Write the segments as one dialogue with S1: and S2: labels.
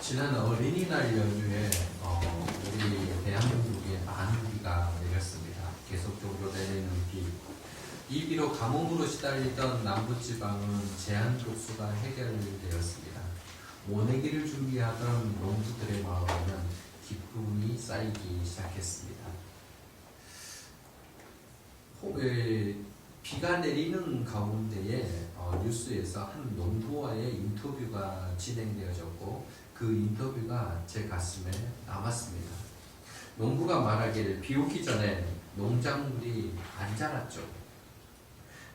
S1: 지난 어린이날 연휴에 우리 대한민국에 많은 비가 내렸습니다. 계속적으로 내리는 비. 이 비로 가뭄으로 시달리던 남부지방은 제한독수가 해결되었습니다. 모내기를 준비하던 농부들의 마음에는 기쁨이 쌓이기 시작했습니다. 비가 내리는 가운데에 뉴스에서 한 농부와의 인터뷰가 진행되어졌고 그 인터뷰가 제 가슴에 남았습니다. 농부가 말하기를 비 오기 전에 농작물이 안 자랐죠.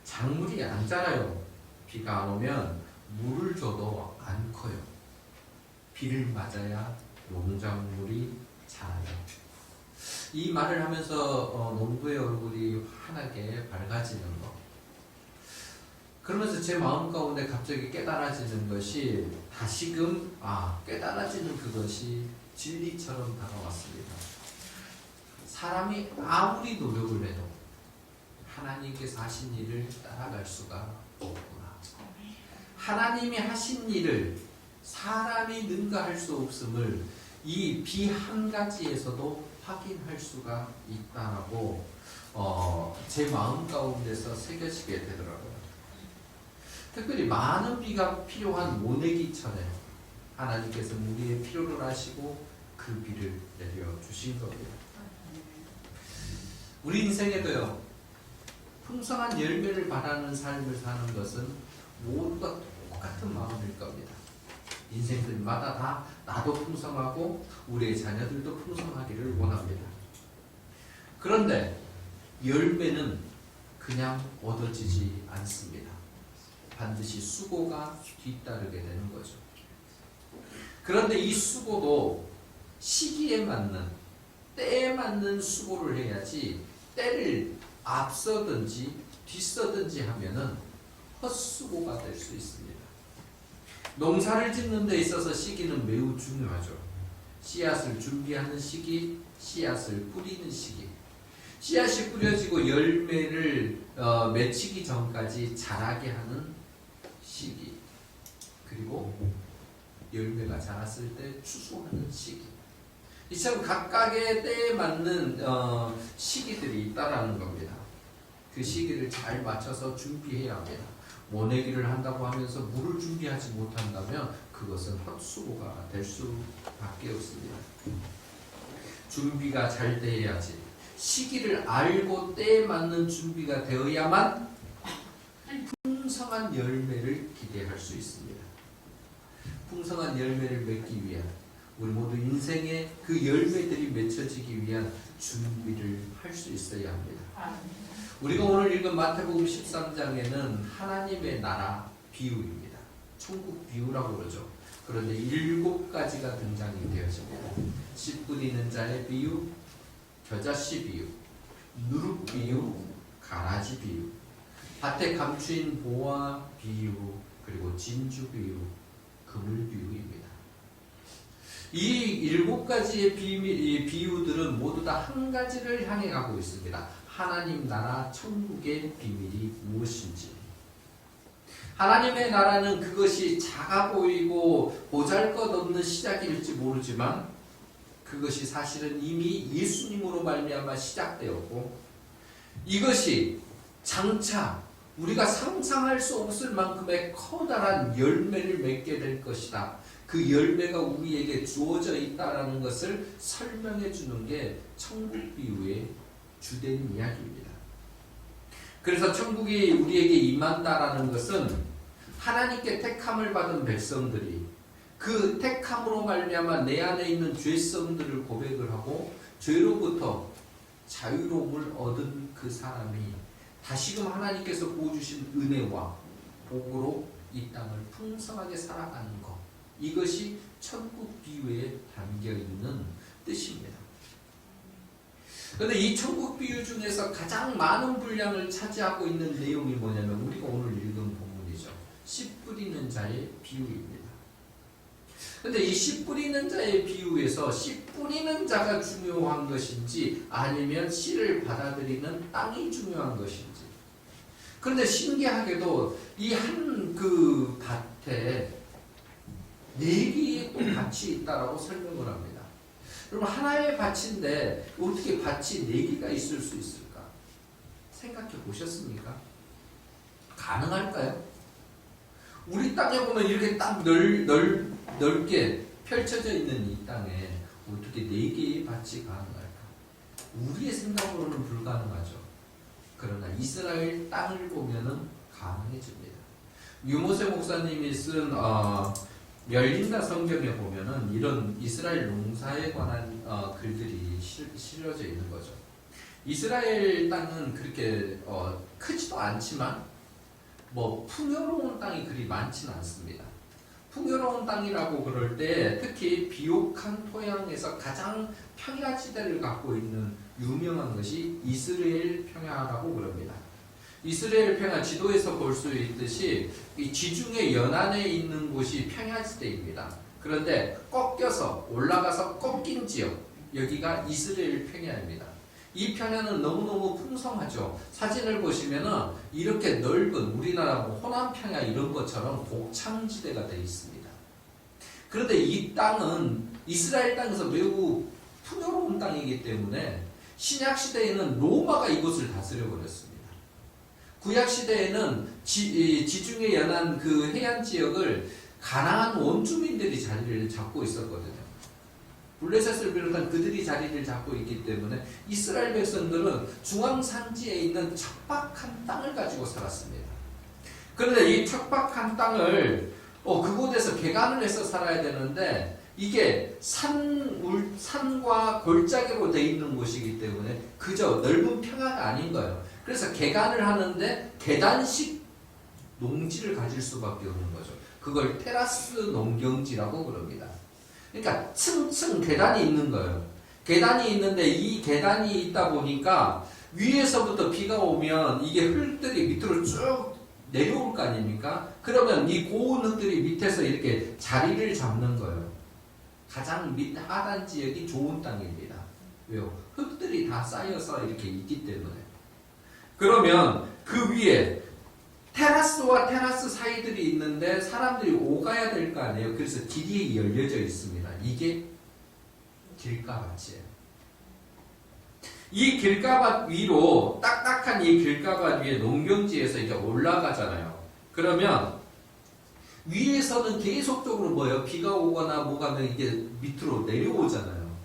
S1: 작물이 안 자라요. 비가 안 오면 물을 줘도 안 커요. 비를 맞아야 농작물이 자라요. 이 말을 하면서 농부의 얼굴이 환하게 밝아지는 것. 그러면서 제 마음 가운데 갑자기 깨달아지는 것이 다시금 깨달아지는 그것이 진리처럼 다가왔습니다. 사람이 아무리 노력을 해도 하나님께서 하신 일을 따라갈 수가 없구나. 하나님이 하신 일을 사람이 능가할 수 없음을 이 비 한 가지에서도 확인할 수가 있다라고 제 마음 가운데서 새겨지게 되더라고요. 특별히 많은 비가 필요한 모내기철에 하나님께서 우리의 필요를 아시고 그 비를 내려주신 겁니다. 우리 인생에도요, 풍성한 열매를 바라는 삶을 사는 것은 모두가 똑같은 마음일 겁니다. 인생들마다 다 나도 풍성하고 우리의 자녀들도 풍성하기를 원합니다. 그런데 열매는 그냥 얻어지지 않습니다. 반드시 수고가 뒤따르게 되는 거죠. 그런데 이 수고도 시기에 맞는, 때에 맞는 수고를 해야지 때를 앞서든지 뒤서든지 하면은 헛수고가 될 수 있습니다. 농사를 짓는 데 있어서 시기는 매우 중요하죠. 씨앗을 준비하는 시기, 씨앗을 뿌리는 시기. 씨앗이 뿌려지고 열매를 맺히기 전까지 자라게 하는 시기. 그리고 열매가 자랐을 때 추수하는 시기. 이처럼 각각의 때에 맞는 시기들이 있다라는 겁니다. 그 시기를 잘 맞춰서 준비해야 합니다. 모내기를 한다고 하면서 물을 준비하지 못한다면 그것은 헛수고가 될 수밖에 없습니다. 준비가 잘 돼야지. 시기를 알고 때에 맞는 준비가 되어야만 풍성한 열매를 기대할 수 있습니다. 풍성한 열매를 맺기 위한, 우리 모두 인생의 그 열매들이 맺혀지기 위한 준비를 할 수 있어야 합니다. 우리가 오늘 읽은 마태복음 13장에는 하나님의 나라 비유입니다. 천국 비유라고 그러죠. 그런데 7가지가 등장이 되어집니다. 씨 뿌리는 자의 비유, 겨자씨 비유, 누룩 비유, 가라지 비유, 밭에 감추인 보화 비유, 그리고 진주 비유, 그물 비유입니다. 이 7가지의 비유들은 모두 다 한 가지를 향해 가고 있습니다. 하나님 나라 천국의 비밀이 무엇인지. 하나님의 나라는 그것이 작아 보이고 보잘것없는 시작일지 모르지만 그것이 사실은 이미 예수님으로 말미암아 시작되었고 이것이 장차 우리가 상상할 수 없을 만큼의 커다란 열매를 맺게 될 것이다. 그 열매가 우리에게 주어져 있다는 것을 설명해 주는 게 천국 비유의 주된 이야기입니다. 그래서 천국이 우리에게 임한다라는 것은 하나님께 택함을 받은 백성들이 그 택함으로 말미암아 내 안에 있는 죄성들을 고백을 하고 죄로부터 자유로움을 얻은 그 사람이 다시금 하나님께서 부어주신 은혜와 복으로 이 땅을 풍성하게 살아가는 것, 이것이 천국 비유에 담겨있는 뜻입니다. 그런데 이 천국 비유 중에서 가장 많은 분량을 차지하고 있는 내용이 뭐냐면 우리가 오늘 읽은 본문이죠. 씨 뿌리는 자의 비유입니다. 그런데 이 씨 뿌리는 자의 비유에서 씨 뿌리는 자가 중요한 것인지 아니면 씨를 받아들이는 땅이 중요한 것인지. 그런데 신기하게도 이 한 그 밭에 4개의 또 밭이 있다라고 설명을 합니다. 그럼 하나의 밭인데 어떻게 밭이 4개가 있을 수 있을까? 생각해 보셨습니까? 가능할까요? 우리 땅에 보면 이렇게 딱 넓게 펼쳐져 있는 이 땅에 어떻게 4개의 밭이 가능할까? 우리의 생각으로는 불가능하죠. 그러나 이스라엘 땅을 보면은 가능해집니다. 유모세 목사님이 쓴 열린다 성경에 보면은 이런 이스라엘 농사에 관한 글들이 실려져 있는 거죠. 이스라엘 땅은 그렇게 크지도 않지만 뭐 풍요로운 땅이 그리 많지는 않습니다. 풍요로운 땅이라고 그럴 때 특히 비옥한 토양에서 가장 평야지대를 갖고 있는 유명한 것이 이스라엘 평야라고 그럽니다. 이스라엘 평야 지도에서 볼 수 있듯이 이 지중해 연안에 있는 곳이 평야지대입니다. 그런데 꺾여서 올라가서 꺾인 지역, 여기가 이스라엘 평야입니다. 이 평야는 너무너무 풍성하죠. 사진을 보시면은 이렇게 넓은 우리나라 뭐 호남 평야 이런 것처럼 곡창지대가 되어 있습니다. 그런데 이 땅은 이스라엘 땅에서 매우 풍요로운 땅이기 때문에 신약 시대에는 로마가 이곳을 다스려 버렸습니다. 구약 시대에는 지중해 연안 그 해안 지역을 가나안 원주민들이 자리를 잡고 있었거든요. 블레셋을 비롯한 그들이 자리를 잡고 있기 때문에 이스라엘 백성들은 중앙산지에 있는 척박한 땅을 가지고 살았습니다. 그런데 이 척박한 땅을 그곳에서 개간을 해서 살아야 되는데 이게 산과 골짜기로 되어 있는 곳이기 때문에 그저 넓은 평야가 아닌 거예요. 그래서 개간을 하는데 계단식 농지를 가질 수밖에 없는 거죠. 그걸 테라스 농경지라고 그럽니다. 그러니까 층층 계단이 있는 거예요. 계단이 있는데 이 계단이 있다 보니까 위에서부터 비가 오면 이게 흙들이 밑으로 쭉 내려올 거 아닙니까? 그러면 이 고운 흙들이 밑에서 이렇게 자리를 잡는 거예요. 가장 밑 하단 지역이 좋은 땅입니다. 왜요? 흙들이 다 쌓여서 이렇게 있기 때문에. 그러면 그 위에 테라스와 테라스 사이들이 있는데 사람들이 오가야 될 거 아니에요. 그래서 길이 열려져 있습니다. 이게 길가밭이에요. 이 길가밭 위로 딱딱한 이 길가밭 위에 농경지에서 이제 올라가잖아요. 그러면 위에서는 계속적으로 뭐예요? 비가 오거나 뭐가 하면 이게 밑으로 내려오잖아요.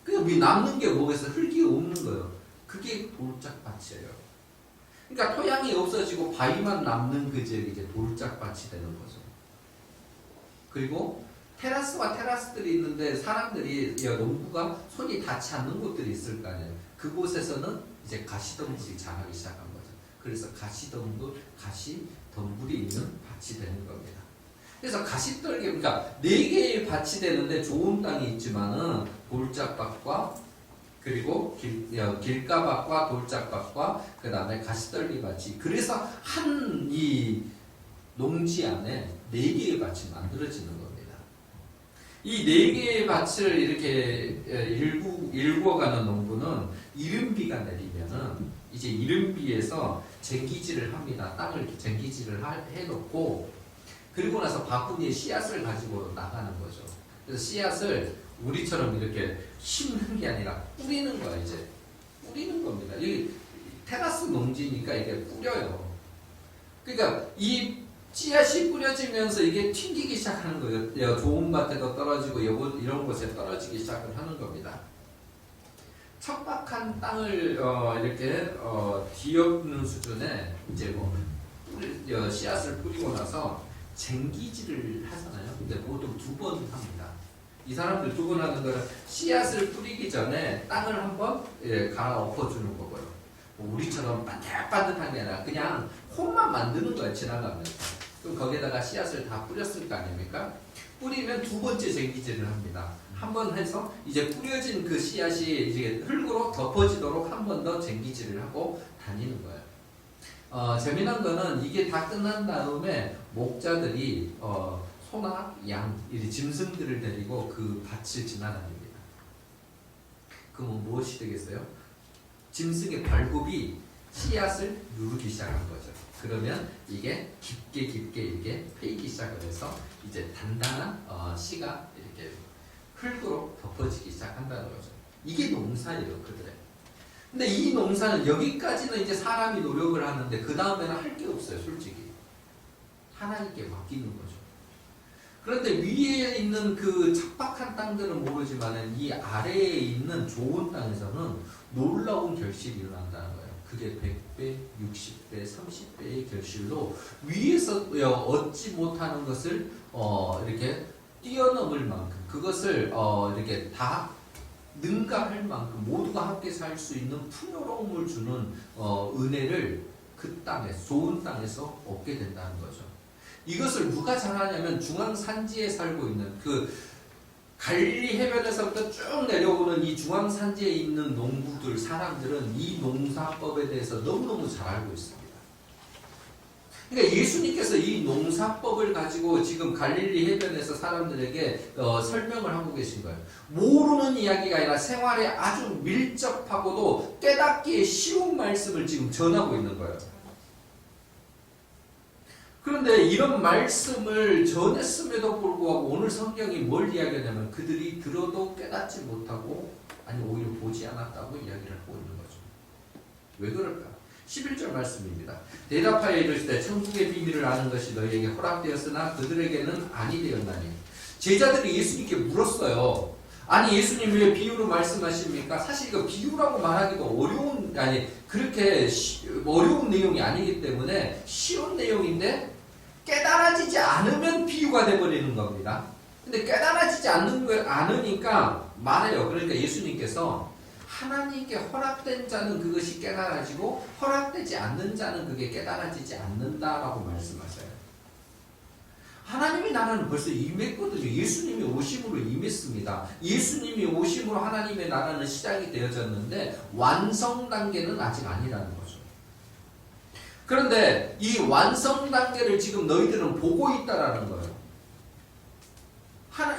S1: 그냥 남는 게 뭐겠어요? 흙이 없는 거예요. 그게 돌짝밭이에요. 그러니까 토양이 없어지고 바위만 남는 그 지역이 이제 돌짝밭이 되는 거죠. 그리고 테라스와 테라스들이 있는데 사람들이 농부가 손이 닿지 않는 곳들이 있을 거 아니에요. 그곳에서는 이제 가시덤불이 자라기 시작한 거죠. 그래서 가시덤불이 있는 밭이 되는 겁니다. 그래서 가시떨기, 그러니까 4개의 밭이 되는데 좋은 땅이 있지만은 돌짝밭과 그리고 길가밭과 돌짝밭과 그 다음에 가시떨기 밭이, 그래서 한 이 농지 안에 4개의 밭이 만들어지는 겁니다. 이 4개의 밭을 이렇게 일구어가는 농부는 이른비가 내리면은 이제 이른비에서 쟁기질을 합니다. 땅을 쟁기질을 해놓고 그리고 나서 바구니에 씨앗을 가지고 나가는 거죠. 그래서 씨앗을 우리처럼 이렇게 심는 게 아니라 뿌리는 거야. 이제 뿌리는 겁니다. 이 테라스 농지니까 이게 뿌려요. 그러니까 이 씨앗이 뿌려지면서 이게 튕기기 시작하는 거예요. 좋은 밭에도 떨어지고 이런 곳에 떨어지기 시작을 하는 겁니다. 척박한 땅을 이렇게 뒤엎는 수준에 이제 뭐 씨앗을 뿌리고 나서 쟁기질을 하잖아요. 근데 보통 2번 합니다. 이 사람들 2번 하는 거는 씨앗을 뿌리기 전에 땅을 한번 갈아엎어주는 거고요. 우리처럼 반듯반듯한 게 아니라 그냥 홈만 만드는 거예요. 지나가면서. 그럼 거기에다가 씨앗을 다 뿌렸을 거 아닙니까? 뿌리면 2번째 쟁기질을 합니다. 한 번 해서 이제 뿌려진 그 씨앗이 이제 흙으로 덮어지도록 한 번 더 쟁기질을 하고 다니는 거예요. 재미난 거는 이게 다 끝난 다음에 목자들이 소나 양, 짐승들을 데리고 그 밭을 지나다닙니다. 그러면 무엇이 되겠어요? 짐승의 발굽이 씨앗을 누르기 시작한 거죠. 그러면 이게 깊게 이게 패이기 시작을 해서 이제 단단한 씨가 이렇게 흙으로 덮어지기 시작한다는 거죠. 이게 농사예요, 그들의. 근데 이 농사는 여기까지는 이제 사람이 노력을 하는데 그 다음에는 할 게 없어요, 솔직히. 하나님께 맡기는 거죠. 그런데 위에 있는 그 척박한 땅들은 모르지만 이 아래에 있는 좋은 땅에서는 놀라운 결실이 일어난다는 거예요. 그게 100배, 60배, 30배의 결실로 위에서 얻지 못하는 것을 이렇게 뛰어넘을 만큼 그것을 이렇게 다 능가할 만큼 모두가 함께 살 수 있는 풍요로움을 주는 은혜를 그 땅에서, 좋은 땅에서 얻게 된다는 거죠. 이것을 누가 잘하냐면 중앙산지에 살고 있는 그 갈릴리 해변에서부터 쭉 내려오는 이 중앙산지에 있는 농부들, 사람들은 이 농사법에 대해서 너무너무 잘 알고 있습니다. 그러니까 예수님께서 이 농사법을 가지고 지금 갈릴리 해변에서 사람들에게 설명을 하고 계신 거예요. 모르는 이야기가 아니라 생활에 아주 밀접하고도 깨닫기에 쉬운 말씀을 지금 전하고 있는 거예요. 그런데 이런 말씀을 전했음에도 불구하고 오늘 성경이 뭘 이야기하냐면 그들이 들어도 깨닫지 못하고 아니 오히려 보지 않았다고 이야기를 하고 있는 거죠. 왜 그럴까? 11절 말씀입니다. 대답하여 이르시되 천국의 비밀을 아는 것이 너희에게 허락되었으나 그들에게는 아니 되었나니. 제자들이 예수님께 물었어요. 아니 예수님 왜 비유로 말씀하십니까? 사실 이거 비유라고 말하기도 어려운 그렇게 어려운 내용이 아니기 때문에 쉬운 내용인데 깨달아지지 않으면 비유가 돼버리는 겁니다. 근데 깨달아지지 않으니까 말해요. 그러니까 예수님께서 하나님께 허락된 자는 그것이 깨달아지고 허락되지 않는 자는 그게 깨달아지지 않는다라고 말씀하셔요. 하나님의 나라는 벌써 임했거든요. 예수님이 오심으로 임했습니다. 예수님이 오심으로 하나님의 나라는 시작이 되어졌는데 완성 단계는 아직 아니라는 거죠. 그런데 이 완성 단계를 지금 너희들은 보고 있다라는 거예요.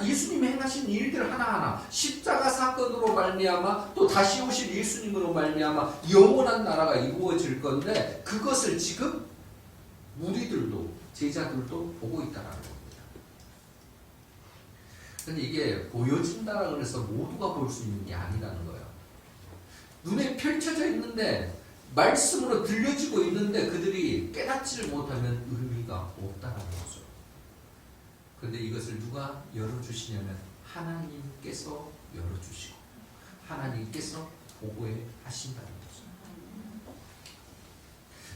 S1: 예수님이 행하신 일들 하나하나 십자가 사건으로 말미암아 또 다시 오실 예수님으로 말미암아 영원한 나라가 이루어질 건데 그것을 지금 무리들도 제자들도 보고 있다라는 겁니다. 근데 이게 보여진다라 그래서 모두가 볼 수 있는 게 아니라는 거예요. 눈에 펼쳐져 있는데 말씀으로 들려지고 있는데 그들이 깨닫지를 못하면 의미가 없다라는 거죠. 그런데 이것을 누가 열어주시냐면 하나님께서 열어주시고 하나님께서 보고해 하신다는 거죠.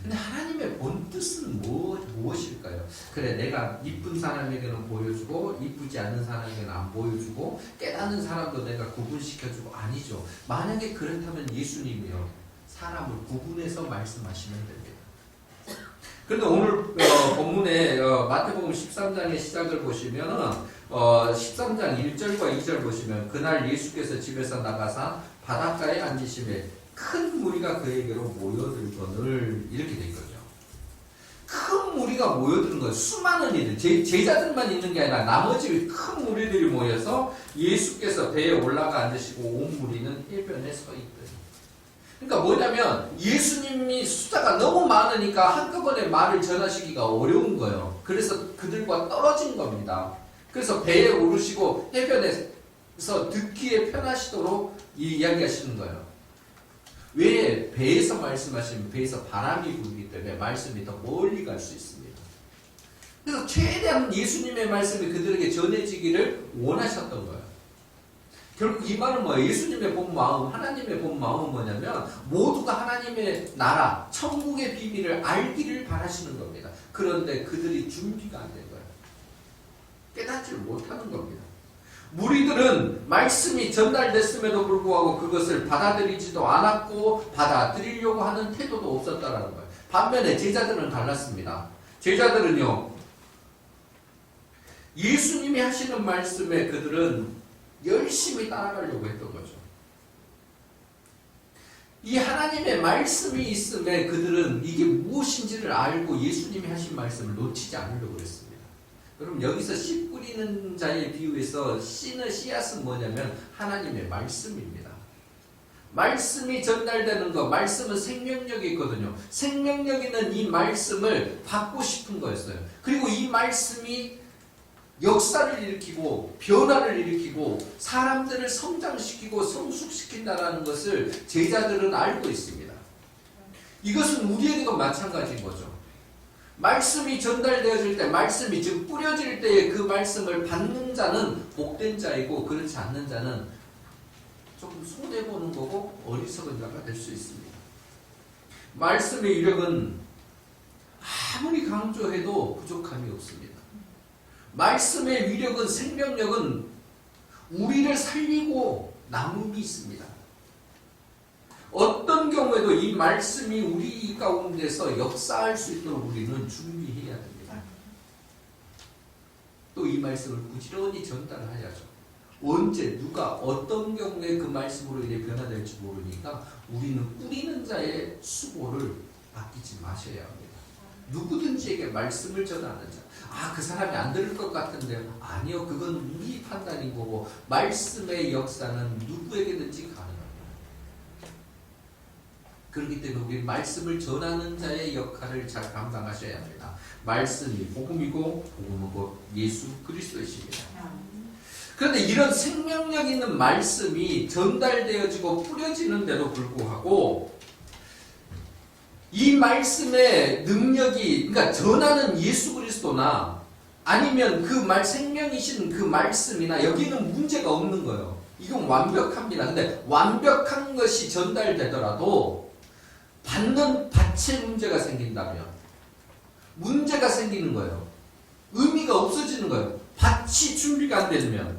S1: 근데 하나님의 본 뜻은 무엇일까요? 그래 내가 이쁜 사람에게는 보여주고 이쁘지 않은 사람에게는 안 보여주고 깨닫는 사람도 내가 구분시켜주고 아니죠. 만약에 그렇다면 예수님이요 사람을 구분해서 말씀하시면 됩니다. 그런데 오늘 본문에 마태복음 13장의 시작을 보시면 13장 1절과 2절 보시면 그날 예수께서 집에서 나가사 바닷가에 앉으시매 큰 무리가 그에게로 모여들거늘 이렇게 돼 있거든요. 큰 무리가 모여드는 거예요. 수많은 이들 제자들만 있는 게 아니라 나머지 큰 무리들이 모여서 예수께서 배에 올라가 앉으시고 온 무리는 해변에 서 있더니. 그러니까 뭐냐면 예수님이 숫자가 너무 많으니까 한꺼번에 말을 전하시기가 어려운 거예요. 그래서 그들과 떨어진 겁니다. 그래서 배에 오르시고 해변에서 듣기에 편하시도록 이야기하시는 거예요. 왜? 배에서 말씀하시면 배에서 바람이 불기 때문에 말씀이 더 멀리 갈 수 있습니다. 그래서 최대한 예수님의 말씀이 그들에게 전해지기를 원하셨던 거예요. 결국 이 말은 뭐예요? 예수님의 본 마음, 하나님의 본 마음은 뭐냐면 모두가 하나님의 나라, 천국의 비밀을 알기를 바라시는 겁니다. 그런데 그들이 준비가 안 된 거예요. 깨닫지를 못하는 겁니다. 무리들은 말씀이 전달됐음에도 불구하고 그것을 받아들이지도 않았고 받아들이려고 하는 태도도 없었다라는 거예요. 반면에 제자들은 달랐습니다. 제자들은요 예수님이 하시는 말씀에 그들은 열심히 따라가려고 했던 거죠. 이 하나님의 말씀이 있음에 그들은 이게 무엇인지를 알고 예수님이 하신 말씀을 놓치지 않으려고 했습니다. 그럼 여기서 씨 뿌리는 자의 비유에서 씨는 씨앗은 뭐냐면 하나님의 말씀입니다. 말씀이 전달되는 것, 말씀은 생명력이 있거든요. 생명력 있는 이 말씀을 받고 싶은 거였어요. 그리고 이 말씀이 역사를 일으키고 변화를 일으키고 사람들을 성장시키고 성숙시킨다는 것을 제자들은 알고 있습니다. 이것은 우리에게도 마찬가지인 거죠. 말씀이 전달되어질 때, 말씀이 즉 뿌려질 때에 그 말씀을 받는 자는 복된 자이고 그렇지 않는 자는 조금 손해보는 거고 어리석은 자가 될 수 있습니다. 말씀의 위력은 아무리 강조해도 부족함이 없습니다. 말씀의 위력은, 생명력은 우리를 살리고 남음이 있습니다. 어떤 경우에도 이 말씀이 우리 가운데서 역사할 수 있도록 우리는 준비해야 됩니다. 또 이 말씀을 부지런히 전달해야죠. 언제, 누가, 어떤 경우에 그 말씀으로 인해 변화될지 모르니까 우리는 뿌리는 자의 수고를 아끼지 마셔야 합니다. 누구든지에게 말씀을 전하는 자. 그 사람이 안 들을 것 같은데 아니요, 그건 우리 판단인 거고 말씀의 역사는 누구에게든지 가능합니다. 그렇기 때문에 우리 말씀을 전하는 자의 역할을 잘 감당하셔야 합니다. 말씀이 복음이고 복음은 곧 예수 그리스도이십니다. 그런데 이런 생명력 있는 말씀이 전달되어지고 뿌려지는데도 불구하고 이 말씀의 능력이, 그러니까 전하는 예수 그리스도나 아니면 그 생명이신 그 말씀이나 여기는 문제가 없는 거예요. 이건 완벽합니다. 근데 완벽한 것이 전달되더라도 받는 밭에 문제가 생긴다면 문제가 생기는 거예요. 의미가 없어지는 거예요. 밭이 준비가 안 되면.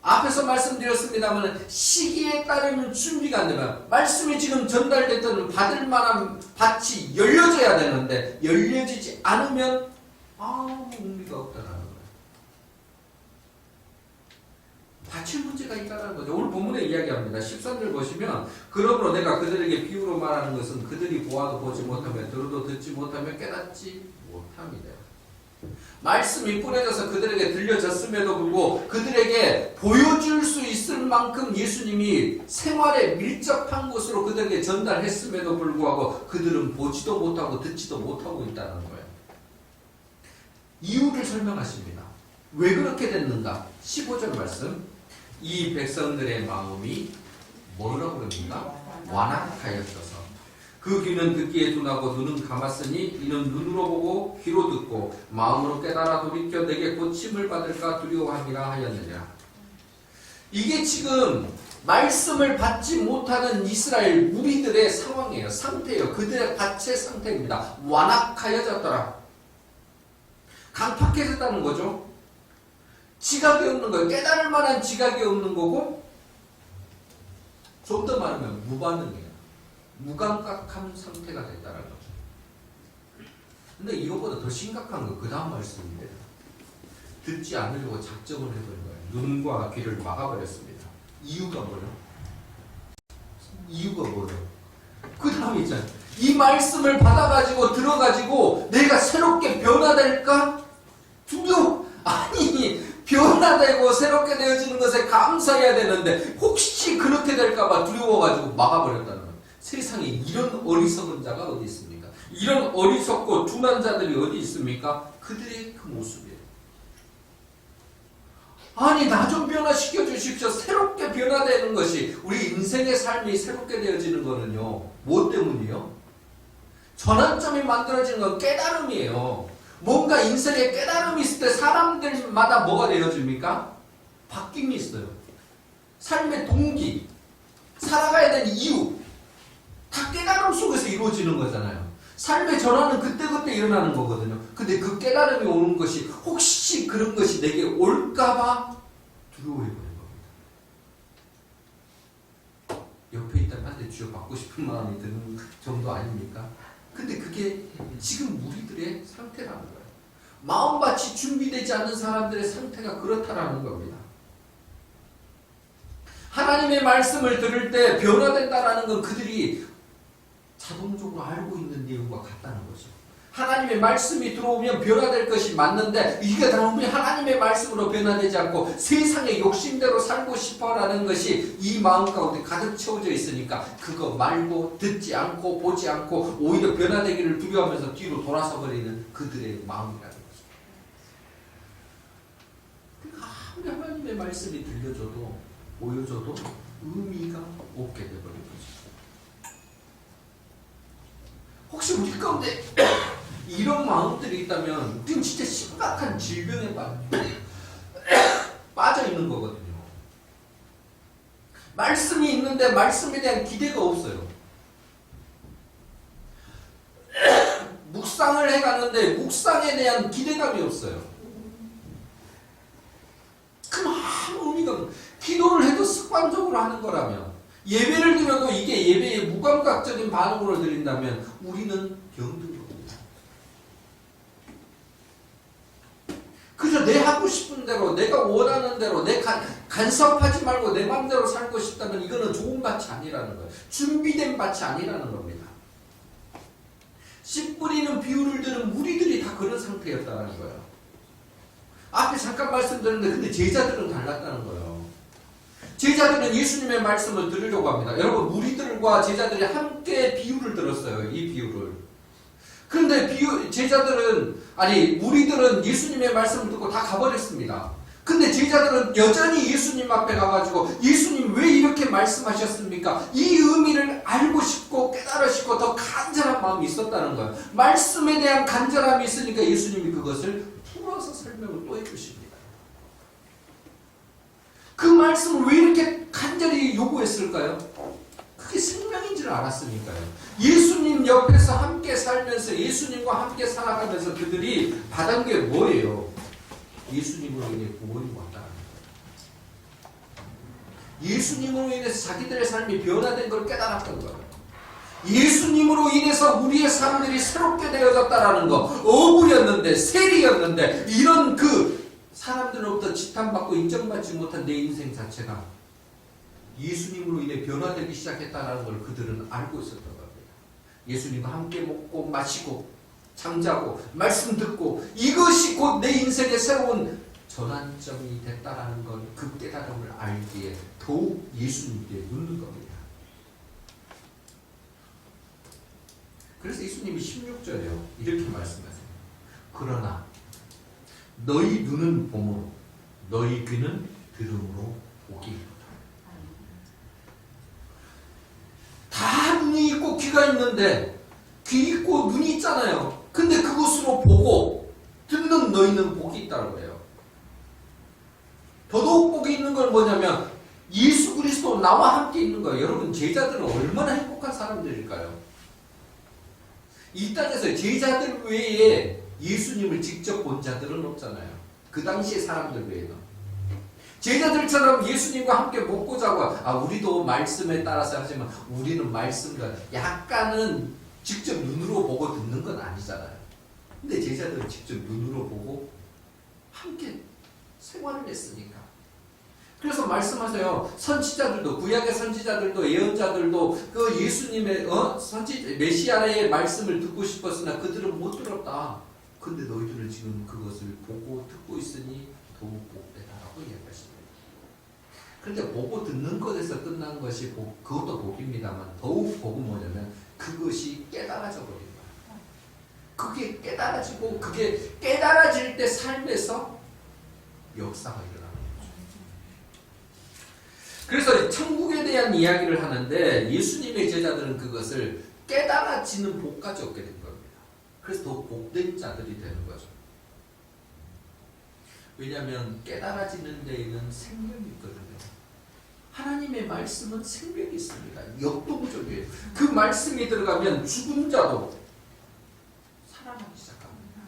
S1: 앞에서 말씀드렸습니다만 시기에 따르면 준비가 안 되면 말씀이 지금 전달됐던 받을 만한 밭이 열려져야 되는데 열려지지 않으면 아무 의미가 없다는 거예요. 밭에 문제가 있다는 거죠. 오늘 본문에 이야기합니다. 13절 보시면 그러므로 내가 그들에게 비유로 말하는 것은 그들이 보아도 보지 못하며 들어도 듣지 못하며 깨닫지 못함이다. 말씀이 뿌려져서 그들에게 들려졌음에도 불구하고 그들에게 보여줄 수 있을 만큼 예수님이 생활에 밀접한 곳으로 그들에게 전달했음에도 불구하고 그들은 보지도 못하고 듣지도 못하고 있다는 거예요. 이유를 설명하십니다. 왜 그렇게 됐는가? 15절 말씀. 이 백성들의 마음이 뭐라고 그럽니까? 완악하였어서 그 귀는 듣기에 둔하고 눈은 감았으니 이는 눈으로 보고 귀로 듣고 마음으로 깨달아 돌이켜 내게 고침을 받을까 두려워함이라 하였느니라. 이게 지금 말씀을 받지 못하는 이스라엘 무리들의 상황이에요. 상태예요. 그들의 밭의 상태입니다. 완악하여졌더라. 강팍해졌다는 거죠. 지각이 없는 거예요. 깨달을 만한 지각이 없는 거고 좀 더 말하면 무반응이에요. 무감각한 상태가 됐다는 거죠. 근데 이거보다 더 심각한 건 그 다음 말씀인데 듣지 않으려고 작정을 해버린 거예요. 눈과 귀를 막아버렸습니다. 이유가 뭐예요? 이유가 뭐예요? 그 다음에 있잖아요. 이 말씀을 받아가지고 들어가지고 내가 새롭게 변화될까? 두려워. 아니 변화되고 새롭게 되어지는 것에 감사해야 되는데 혹시 그렇게 될까봐 두려워가지고 막아버렸다는 거예요. 세상에 이런 어리석은 자가 어디 있습니까? 이런 어리석고 둔한 자들이 어디 있습니까? 그들의 그 모습이에요. 아니 나 좀 변화시켜 주십시오. 새롭게 변화되는 것이 우리 인생의 삶이 새롭게 되어지는 거는요. 뭐 때문이요? 전환점이 만들어지는 건 깨달음이에요. 뭔가 인생에 깨달음이 있을 때 사람들마다 뭐가 되어집니까? 바뀜이 있어요. 삶의 동기, 살아가야 되는 이유 다 깨달음 속에서 이루어지는 거잖아요. 삶의 전환은 그때그때 일어나는 거거든요. 근데 그 깨달음이 오는 것이 혹시 그런 것이 내게 올까봐 두려워해버린 겁니다. 옆에 있다면 한테 쥐어받고 싶은 마음이 드는 정도 아닙니까? 근데 그게 지금 우리들의 상태라는 거예요. 마음밭이 준비되지 않은 사람들의 상태가 그렇다라는 겁니다. 하나님의 말씀을 들을 때 변화된다라는 건 그들이 자동적으로 알고 있는 내용과 같다는 거죠. 하나님의 말씀이 들어오면 변화될 것이 맞는데 이게 들어오면 하나님의 말씀으로 변화되지 않고 세상의 욕심대로 살고 싶어라는 것이 이 마음 가운데 가득 채워져 있으니까 그거 말고 듣지 않고 보지 않고 오히려 변화되기를 두려워하면서 뒤로 돌아서 버리는 그들의 마음이라는 거죠. 하나님의 말씀이 들려줘도 보여줘도 의미가 없게 되버린 거죠. 혹시 우리 가운데 이런 마음들이 있다면 우리는 진짜 심각한 질병에 빠져 있는 거거든요. 말씀이 있는데 말씀에 대한 기대가 없어요. 묵상을 해가는데 묵상에 대한 기대감이 없어요. 그럼 아무 의미가 없어요. 기도를 해도 습관적으로 하는 거라면, 예배를 드려도 이게 예배에 무감각적인 반응으로 드린다면 우리는 병든 겁니다. 그저 내 하고 싶은 대로, 내가 원하는 대로, 내 간섭하지 말고 내 마음대로 살고 싶다면 이거는 좋은 밭이 아니라는 거예요. 준비된 밭이 아니라는 겁니다. 씨 뿌리는 비유를 들은 무리들이 다 그런 상태였다는 거예요. 앞에 잠깐 말씀드렸는데 근데 제자들은 달랐다는 거예요. 제자들은 예수님의 말씀을 들으려고 합니다. 여러분, 무리들과 제자들이 함께 비유를 들었어요. 이 비유를. 그런데 무리들은 예수님의 말씀을 듣고 다 가버렸습니다. 근데 제자들은 여전히 예수님 앞에 가가지고 예수님 왜 이렇게 말씀하셨습니까? 이 의미를 알고 싶고 깨달으시고 더 간절한 마음이 있었다는 거예요. 말씀에 대한 간절함이 있으니까 예수님이 그것을 풀어서 설명을 또 해주십니다. 그 말씀을 왜 이렇게 간절히 요구했을까요? 그게 생명인 줄 알았으니까요. 예수님 옆에서 함께 살면서 예수님과 함께 살아가면서 그들이 받은 게 뭐예요? 예수님으로 인해 구원이 왔다는 거예요. 예수님으로 인해서 자기들의 삶이 변화된 걸 깨달았던 거예요. 예수님으로 인해서 우리의 삶들이 새롭게 되어졌다라는 거, 억울이었는데, 세리였는데, 이런 그 사람들로부터 지탄받고 인정받지 못한 내 인생 자체가 예수님으로 인해 변화되기 시작했다는 걸 그들은 알고 있었던 겁니다. 예수님과 함께 먹고 마시고 잠자고 말씀 듣고 이것이 곧 내 인생의 새로운 전환점이 됐다라는 걸, 그 깨달음을 알기에 더욱 예수님께 묻는 겁니다. 그래서 예수님이 16절에요. 이렇게 말씀하세요. 그러나 너희 눈은 봄으로 너희 귀는 들음으로 보기. 다 눈이 있고 귀가 있는데, 귀 있고 눈이 있잖아요. 근데 그것으로 보고 듣는 너희는 복이 있다는 거예요. 더더욱 복이 있는 건 뭐냐면 예수 그리스도 나와 함께 있는 거예요. 여러분, 제자들은 얼마나 행복한 사람들일까요? 이 땅에서 제자들 외에 예수님을 직접 본 자들은 없잖아요. 그 당시의 사람들 외에는. 제자들처럼 예수님과 함께 먹고 자고, 우리도 말씀에 따라서 하지만 우리는 말씀과 약간은 직접 눈으로 보고 듣는 건 아니잖아요. 근데 제자들은 직접 눈으로 보고 함께 생활을 했으니까. 그래서 말씀하세요. 선지자들도, 구약의 선지자들도, 예언자들도 그 예수님의 메시아의 말씀을 듣고 싶었으나 그들은 못 들었다. 근데 너희들은 지금 그것을 보고 듣고 있으니 더욱 복되다라고 이야기하십니다. 그런데 보고 듣는 것에서 끝난 것이 그것도 복입니다만, 더욱 복은 뭐냐면 그것이 깨달아져 버린 거예요. 그게 깨달아지고, 그게 깨달아질 때 삶에서 역사가 일어나는 거죠. 그래서 천국에 대한 이야기를 하는데 예수님의 제자들은 그것을 깨달아지는 복까지 얻게 된 겁니다. 그래서 더 복된 자들이 되는 거죠. 왜냐하면 깨달아지는 데에는 생명이 있거든요. 하나님의 말씀은 생명이 있습니다. 역동적이에요. 그 말씀이 들어가면 죽은 자도 살아나기 시작합니다.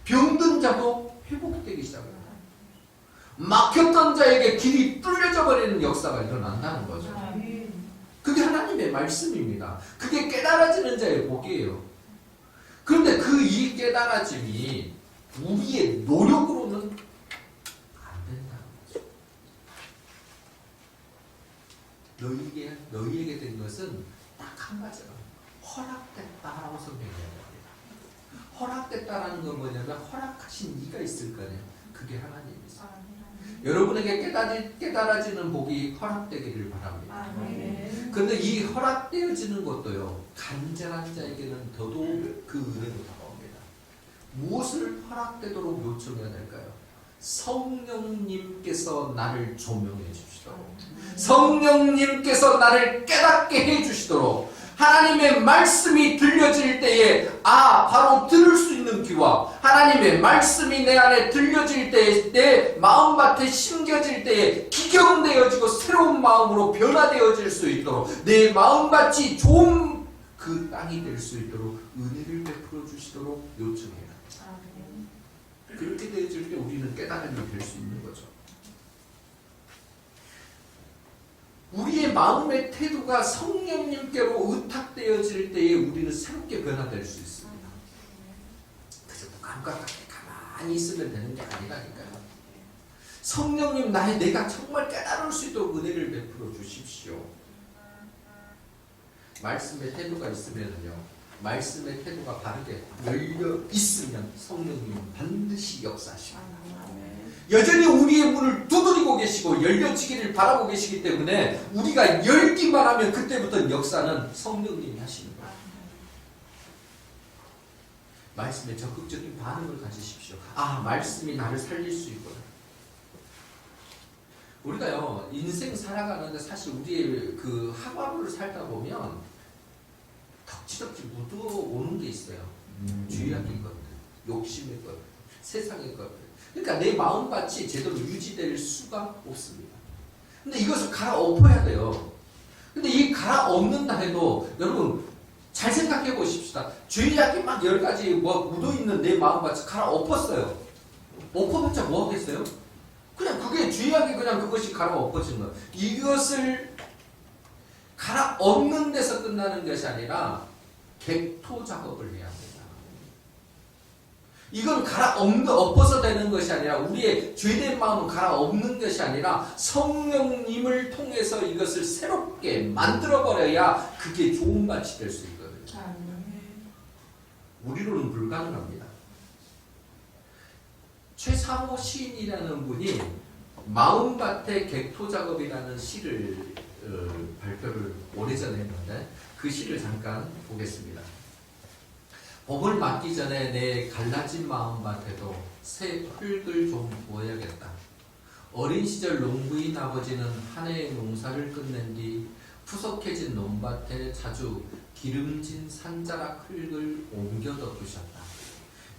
S1: 병든 자도 회복되기 시작합니다. 막혔던 자에게 길이 뚫려져 버리는 역사가 일어난다는 거죠. 그게 하나님의 말씀입니다. 그게 깨달아지는 자의 복이에요. 그런데 이 깨달아짐이 우리의 노력으로는 안 된다는 거죠. 너희에게 된 것은 딱 한 가지로 허락됐다라고 설명해야 됩니다. 허락됐다라는 건 뭐냐면 허락하신 이가 있을 거예요. 그게 하나님이세요. 여러분에게 깨달아지는 복이 허락되기를 바랍니다. 그런데 이 허락되어지는 것도요, 간절한 자에게는 더더욱 그 은혜로 다가옵니다. 무엇을 허락되도록 요청해야 될까요? 성령님께서 나를 조명해 주시도록, 성령님께서 나를 깨닫게 해 주시도록, 하나님의 말씀이 들려질 때에 바로 들을 수 있는 귀와 하나님의 말씀이 내 안에 들려질 때에 내 마음밭에 심겨질 때에 기경되어지고 새로운 마음으로 변화되어질 수 있도록 내 마음밭이 좋은 그 땅이 될 수 있도록 은혜를 베풀어 주시도록 요청해요. 그렇게 되어질 때 우리는 깨달음이 될 수 있는 거죠. 우리의 마음의 태도가 성령님께로 의탁되어질 때에 우리는 새롭게 변화될 수 있습니다. 그저 무감각하게 가만히 있으면 되는 게 아니라니까요. 성령님 내가 정말 깨달을 수 있도록 은혜를 베풀어 주십시오. 말씀의 태도가 있으면요, 말씀의 태도가 바르게 열려 있으면 성령님은 반드시 역사하십니다. 여전히 우리의 문을 두드리고 계시고 열려지기를 바라고 계시기 때문에 우리가 열기만 하면 그때부터 역사는 성령님이 하시는 거예요. 말씀에 적극적인 반응을 가지십시오. 말씀이 나를 살릴 수 있구나. 우리가요, 인생 살아가는데 사실 우리의 그 하루하루를 살다 보면 덕지덕지 묻어오는 게 있어요. 죄악의 것들, 욕심의 것들, 세상의 것들. 그러니까 내 마음밭이 제대로 유지될 수가 없습니다. 근데 이것을 갈아엎어야 돼요. 근데 이 갈아엎는다 해도 여러분 잘 생각해 보십시다. 죄악이 막 10가지 묻어있는 내 마음밭이 갈아엎었어요. 엎어봤자 뭐 하겠어요? 그냥 그게 죄악이 그냥 그것이 갈아엎어진 거예요. 이것을 갈아엎는 데서 끝나는 것이 아니라 객토 작업을 해야 합니다. 이건 엎어서 되는 것이 아니라 우리의 죄된 마음을 갈아엎는 것이 아니라 성령님을 통해서 이것을 새롭게 만들어버려야 그게 좋은 밭이 될 수 있거든요. 우리로는 불가능합니다. 최상호 시인이라는 분이 마음밭의 객토작업이라는 시를 발표를 오래전에 했는데 그 시를 잠깐 보겠습니다. 봄을 맞기 전에 내 갈라진 마음밭에도 새 흙을 좀 부어야겠다. 어린 시절 농부인 아버지는 한 해의 농사를 끝낸 뒤 푸석해진 논밭에 자주 기름진 산자락 흙을 옮겨 덮으셨다.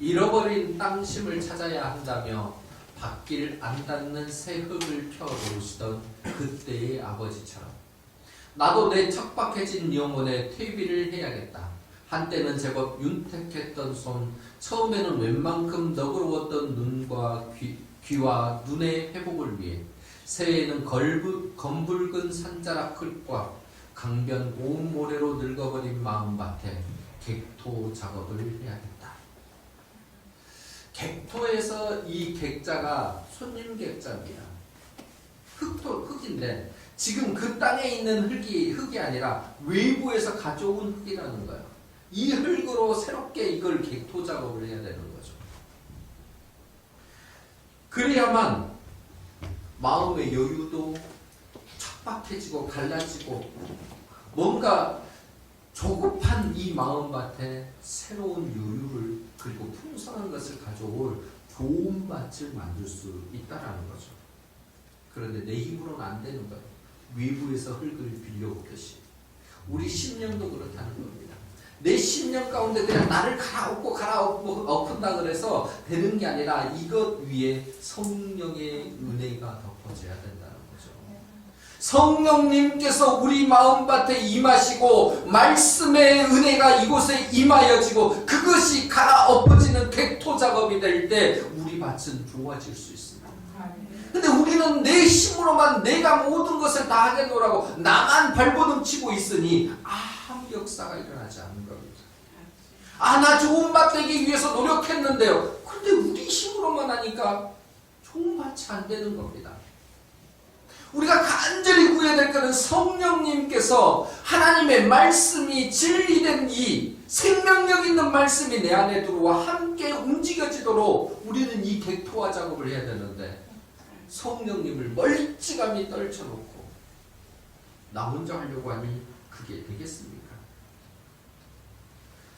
S1: 잃어버린 땅심을 찾아야 한다며 밭길 안 닿는 새 흙을 펴 놓으시던 그때의 아버지처럼 나도 내 척박해진 영혼에 퇴비를 해야겠다. 한때는 제법 윤택했던 손, 처음에는 웬만큼 너그러웠던 눈과 귀와 눈의 회복을 위해 새해에는 검붉은 산자락 흙과 강변 고운 모래로 늙어버린 마음밭에 객토 작업을 해야겠다. 객토에서 이 객자가 손님 객자입니다. 흙인데 지금 그 땅에 있는 흙이 아니라 외부에서 가져온 흙이라는 거예요. 이 흙으로 새롭게 이걸 객토 작업을 해야 되는 거죠. 그래야만 마음의 여유도 척박해지고 갈라지고 뭔가 조급한 이 마음밭에 새로운 여유를 그리고 풍성한 것을 가져올 좋은 밭을 만들 수 있다라는 거죠. 그런데 내 힘으로는 안 되는 거예요. 외부에서 흙을 빌려오듯이 우리 심령도 그렇다는 겁니다. 내 심령 가운데 그냥 나를 갈아엎은다 그래서 되는 게 아니라 이것 위에 성령의 은혜가 덮어져야 된다는 거죠. 성령님께서 우리 마음밭에 임하시고 말씀의 은혜가 이곳에 임하여지고 그것이 갈아엎어지는 객토 작업이 될 때 우리 밭은 좋아질 수 있습니다. 근데 우리는 내 힘으로만 내가 모든 것을 다 하겠노라고 나만 발버둥 치고 있으니 아무 역사가 일어나지 않는 겁니다. 나 좋은 밭 되기 위해서 노력했는데요. 근데 우리 힘으로만 하니까 좋은 밭이 안 되는 겁니다. 우리가 간절히 구해야 될 것은 성령님께서 하나님의 말씀이 진리된 이 생명력 있는 말씀이 내 안에 들어와 함께 움직여지도록 우리는 이 객토화 작업을 해야 되는데 성령님을 멀찌감히 떨쳐놓고 나 혼자 하려고 하니 그게 되겠습니까?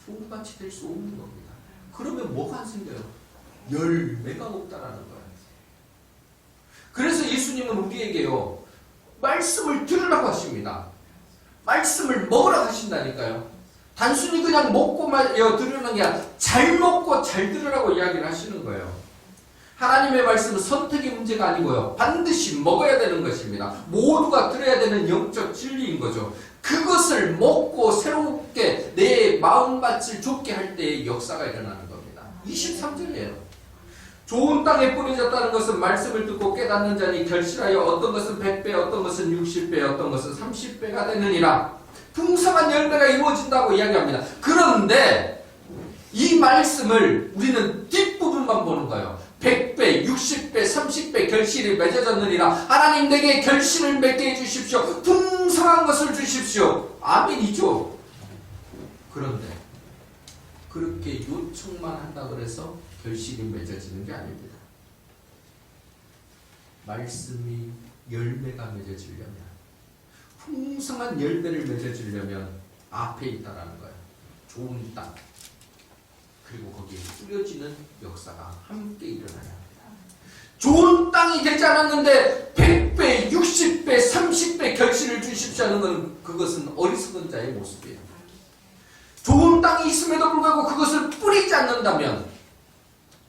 S1: 좋은 밭이 될 수 없는 겁니다. 그러면 뭐가 안 생겨요? 열매가 없다라는 거예요. 그래서 예수님은 우리에게요, 말씀을 들으라고 하십니다. 말씀을 먹으라고 하신다니까요. 단순히 그냥 먹고만 들으는 게 아니라 잘 먹고 잘 들으라고 이야기를 하시는 거예요. 하나님의 말씀은 선택의 문제가 아니고요, 반드시 먹어야 되는 것입니다. 모두가 들어야 되는 영적 진리인 거죠. 그것을 먹고 새롭게 내 마음밭을 좁게 할 때의 역사가 일어나는 겁니다. 23절이에요. 좋은 땅에 뿌려졌다는 것은 말씀을 듣고 깨닫는 자니 결실하여 어떤 것은 100배, 어떤 것은 60배, 어떤 것은 30배가 되느니라. 풍성한 열매가 이루어진다고 이야기합니다. 그런데 이 말씀을 우리는 뒷부분만 보는 거예요. 100배, 60배, 30배 결실이 맺어졌느니라. 하나님 내게 결실을 맺게 해주십시오. 풍성한 것을 주십시오. 아멘이죠. 그런데 그렇게 요청만 한다고 해서 결실이 맺어지는 게 아닙니다. 말씀이 열매가 맺어지려면, 풍성한 열매를 맺어지려면 앞에 있다라는 거예요. 좋은 땅, 그리고 거기에 뿌려지는 역사가 함께 일어나야 합니다. 좋은 땅이 되지 않았는데 100배, 60배, 30배 결실을 주십시오 하는 건, 그것은 어리석은 자의 모습이에요. 좋은 땅이 있음에도 불구하고 그것을 뿌리지 않는다면,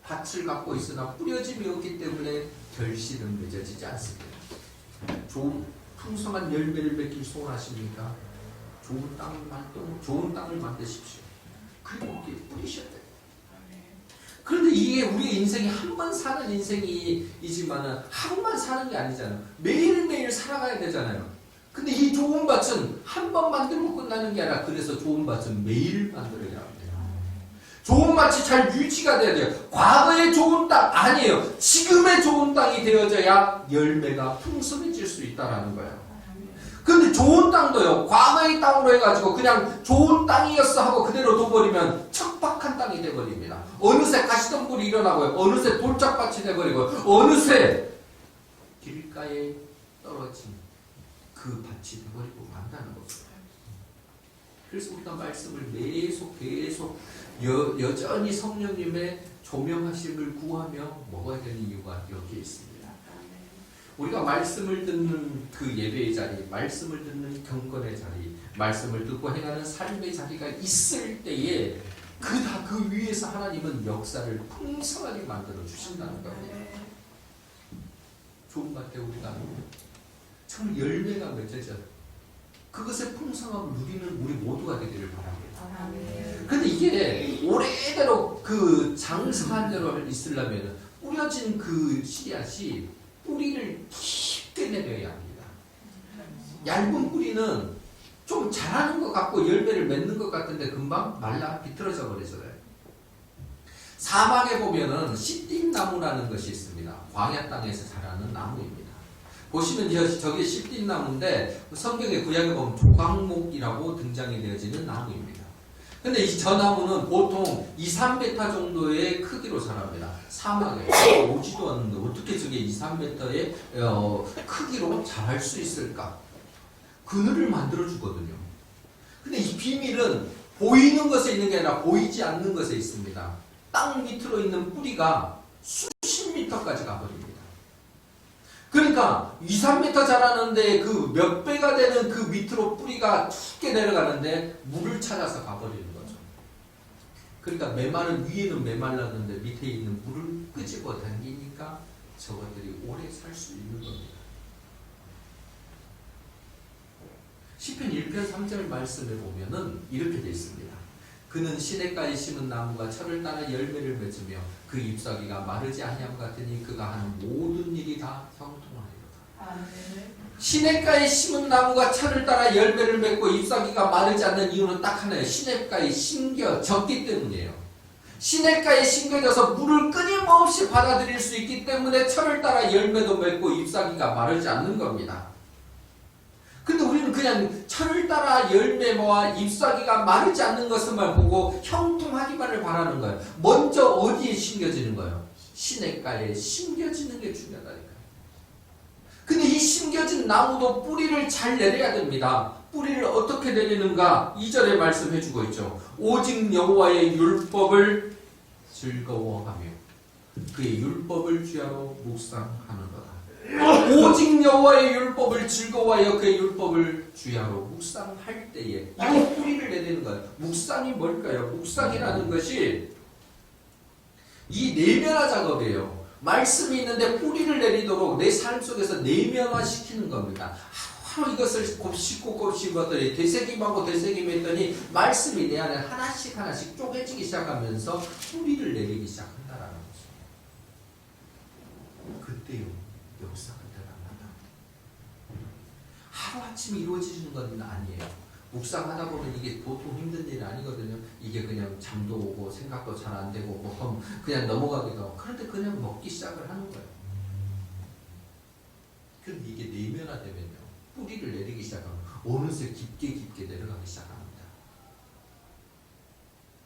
S1: 밭을 갖고 있으나 뿌려짐이 없기 때문에 결실은 맺어지지 않습니다. 좋은 풍성한 열매를 맺길 소원하십니까? 좋은 땅을 만드십시오. 그리고 거기에 뿌리셔야 돼요. 그런데 이게 우리의 인생이 한 번 사는 인생이지만 한 번 사는 게 아니잖아요. 매일매일 살아가야 되잖아요. 근데 이 좋은 밭은 한 번 만들고 끝나는 게 아니라, 그래서 좋은 밭은 매일 만들어야 합니다. 좋은 밭이 잘 유지가 돼야 돼요. 과거의 좋은 땅 아니에요. 지금의 좋은 땅이 되어져야 열매가 풍성해질 수 있다는 거예요. 근데 좋은 땅도요, 과거의 땅으로 해가지고 그냥 좋은 땅이었어 하고 그대로 둬버리면 척박한 땅이 돼버립니다. 어느새 가시덤불이 일어나고요, 어느새 돌짝밭이 돼버리고, 어느새 길가에 떨어진 그 밭이 돼버리고 만다는 거죠. 그래서 우리가 말씀을 계속 여전히 성령님의 조명하심을 구하며 먹어야 되는 이유가 여기에 있습니다. 우리가 말씀을 듣는 그 예배의 자리, 말씀을 듣는 경건의 자리, 말씀을 듣고 행하는 삶의 자리가 있을 때에 그 위에서 하나님은 역사를 풍성하게 만들어 주신다는 겁니다. 좋은 밭에 우리가 정말 열매가 맺어져 그것의 풍성함을 누리는 우리 모두가 되기를 바랍니다. 그런데 이게 오래대로 그 장성한 대로 있으려면 뿌려진 그 씨앗이 뿌리를 깊게 내려야 합니다. 얇은 뿌리는 좀 자라는 것 같고 열매를 맺는 것 같은데 금방 말라 비틀어져 버리잖아요. 사막에 보면은 시띠나무라는 것이 있습니다. 광야 땅에서 자라는 나무입니다. 보시면 저게 시띠나무인데 성경의 구약에 보면 조각목이라고 등장이 되어지는 나무입니다. 근데 저 나무는 보통 2-3m 정도의 크기로 자랍니다. 사막에 오지도 않는데 어떻게 저게 2-3m의 크기로 자랄 수 있을까? 그늘을 만들어 주거든요. 근데 이 비밀은 보이는 것에 있는 게 아니라 보이지 않는 것에 있습니다. 땅 밑으로 있는 뿌리가 수십 미터까지 가버립니다. 그러니까 2-3m 자라는데 그 몇 배가 되는 그 밑으로 뿌리가 깊게 내려가는데 물을 찾아서 가버리는 거죠. 그러니까 메마른 위에는 메말랐는데 밑에 있는 물을 끄집어 당기니까 저것들이 오래 살 수 있는 겁니다. 시편 1편 3절 말씀에 보면은 이렇게 되어 있습니다. 그는 시냇가에 심은 나무가 철을 따라 열매를 맺으며 그 잎사귀가 마르지 아니함 같으니 그가 하는 모든 일이 다 형통하리로다. 시냇가에 심은 나무가 철을 따라 열매를 맺고 잎사귀가 마르지 않는 이유는 딱 하나예요. 시냇가에 심겨졌기 때문이에요. 시냇가에 심겨져서 물을 끊임없이 받아들일 수 있기 때문에 철을 따라 열매도 맺고 잎사귀가 마르지 않는 겁니다. 근데 우리는 그냥 철을 따라 열매와 잎사귀가 마르지 않는 것만 보고 형통하기만을 바라는 거예요. 먼저 어디에 심겨지는 거예요? 시냇가에 심겨지는 게 중요하다니까요. 근데 이 심겨진 나무도 뿌리를 잘 내려야 됩니다. 뿌리를 어떻게 내리는가? 2절에 말씀해주고 있죠. 오직 여호와의 율법을 즐거워하며 그의 율법을 주야로 묵상하는 거다. 오직 여호와의 율법을 즐거워하여 그의 율법을 주야로 묵상할 때에 이게 뿌리를 내리는 거예요. 묵상이 뭘까요? 묵상이라는 것이 이 내면화 작업이에요. 말씀이 있는데 뿌리를 내리도록 내 삶 속에서 내면화시키는 겁니다. 하루 이것을 곱씹고 곱씹었더니 되새김하고 되새김했더니 말씀이 내 안에 하나씩 하나씩 쪼개지기 시작하면서 뿌리를 내리기 시작한다라는 거죠. 그때요 역사가 드러난다. 하루아침에 이루어지는 건 아니에요. 묵상하다 보면 이게 보통 힘든 일이 아니거든요. 이게 그냥 잠도 오고 생각도 잘 안 되고 뭐 그냥 넘어가기도 하고 그런데 그냥 먹기 시작을 하는 거예요. 그런데 이게 내면화되면요 뿌리를 내리기 시작하면 어느새 깊게 내려가기 시작합니다.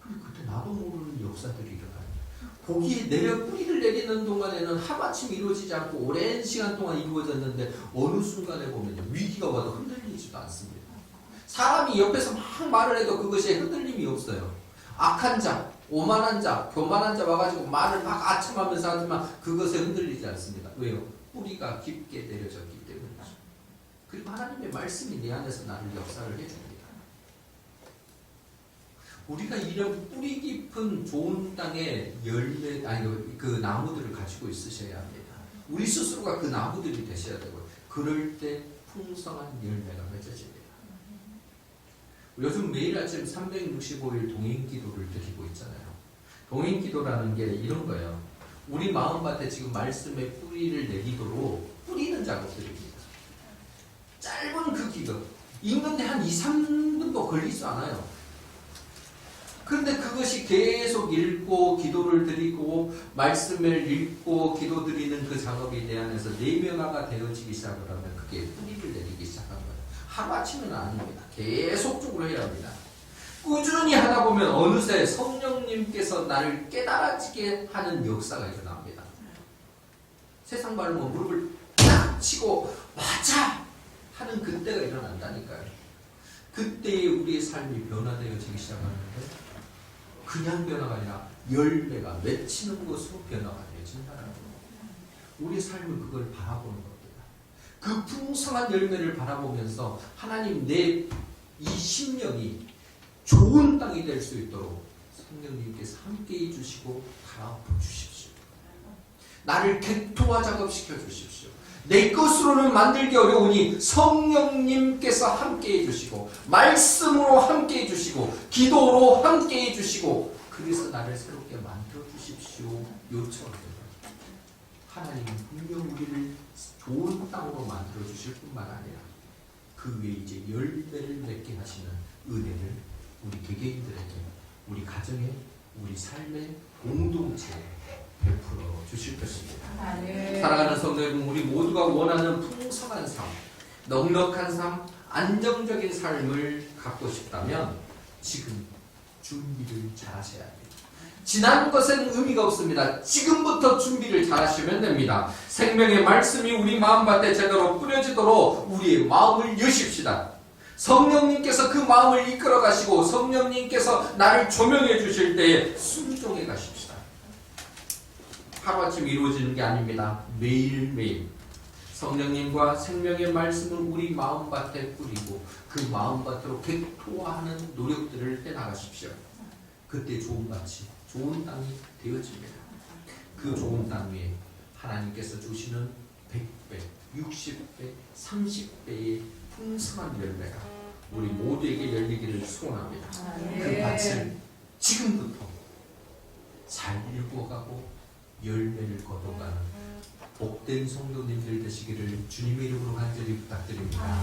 S1: 그리고 그때 나도 모르는 역사들이 일어나요. 거기에 뿌리를 내리는 동안에는 하루아침 이루어지지 않고 오랜 시간 동안 이루어졌는데 어느 순간에 보면 위기가 와도 흔들리지도 않습니다. 사람이 옆에서 막 말을 해도 그것이 흔들림이 없어요. 악한 자, 오만한 자, 교만한 자 와가지고 말을 막 아첨하면서 하지만 그것에 흔들리지 않습니다. 왜요? 뿌리가 깊게 내려졌기 때문이죠. 그리고 하나님의 말씀이 내 안에서 나를 역사를 해줍니다. 우리가 이런 뿌리 깊은 좋은 땅의 열매, 그 나무들을 가지고 있으셔야 합니다. 우리 스스로가 그 나무들이 되셔야 되고, 그럴 때 풍성한 열매가 맺어집니다. 요즘 매일 아침 365일 동행기도를 드리고 있잖아요. 동행기도라는 게 이런 거예요. 우리 마음밭에 지금 말씀의 뿌리를 내리도록 뿌리는 작업들입니다. 짧은 그 기도 읽는데 한 2, 3분도 걸리지 않아요. 그런데 그것이 계속 읽고 기도를 드리고 말씀을 읽고 기도 드리는 그 작업이 내 안에서 내면화가 되어지기 시작을 하면 그게 뿌리를 내리기 시작한 거예요. 하루아침은 아닙니다. 계속적으로 해야 합니다. 꾸준히 하다 보면 어느새 성령님께서 나를 깨달아지게 하는 역사가 일어납니다. 세상 말로 뭐 무릎을 딱 치고 맞아! 하는 그때가 일어난다니까요. 그때에 우리의 삶이 변화되어지기 시작하는데 그냥 변화가 아니라 열매가 맺히는 것으로 변화가 되어진다는 거예요. 우리의 삶은 그걸 바라보는 겁니다. 그 풍성한 열매를 바라보면서 하나님 내 이 심령이 좋은 땅이 될 수 있도록 성령님께서 함께해 주시고 갈아엎어 주십시오. 나를 객토화 작업시켜 주십시오. 내 것으로는 만들기 어려우니 성령님께서 함께해 주시고 말씀으로 함께해 주시고 기도로 함께해 주시고 그래서 나를 새롭게 만들어 주십시오. 요청합니다. 하나님은 분명 우리를 좋은 땅으로 만들어 주실 뿐만 아니라 그 위에 이제 열매를 맺게 하시는 은혜를 우리 개개인들에게, 우리 가정에, 우리 삶의 공동체에 베풀어 주실 것입니다. 네. 사랑하는 성도 여러분, 우리 모두가 원하는 풍성한 삶, 넉넉한 삶, 안정적인 삶을 갖고 싶다면 지금 준비를 잘 하셔야 합니다. 지난 것엔 의미가 없습니다. 지금부터 준비를 잘 하시면 됩니다. 생명의 말씀이 우리 마음밭에 제대로 뿌려지도록 우리의 마음을 여십시다. 성령님께서 그 마음을 이끌어 가시고 성령님께서 나를 조명해 주실 때에 순종해 가십시다. 하루아침 이루어지는 게 아닙니다. 매일매일 성령님과 생명의 말씀을 우리 마음밭에 뿌리고 그 마음밭으로 객토화하는 노력들을 해나가십시오. 그때 좋은 밭이, 좋은 땅이 되어집니다. 그 좋은 땅 위에 하나님께서 주시는 100배, 60배, 30배의 풍성한 열매가 우리 모두에게 열리기를 소원합니다. 그 밭을 지금부터 잘 일구어가고 열매를 거둬가는 복된 성도님들 되시기를 주님의 이름으로 간절히 부탁드립니다.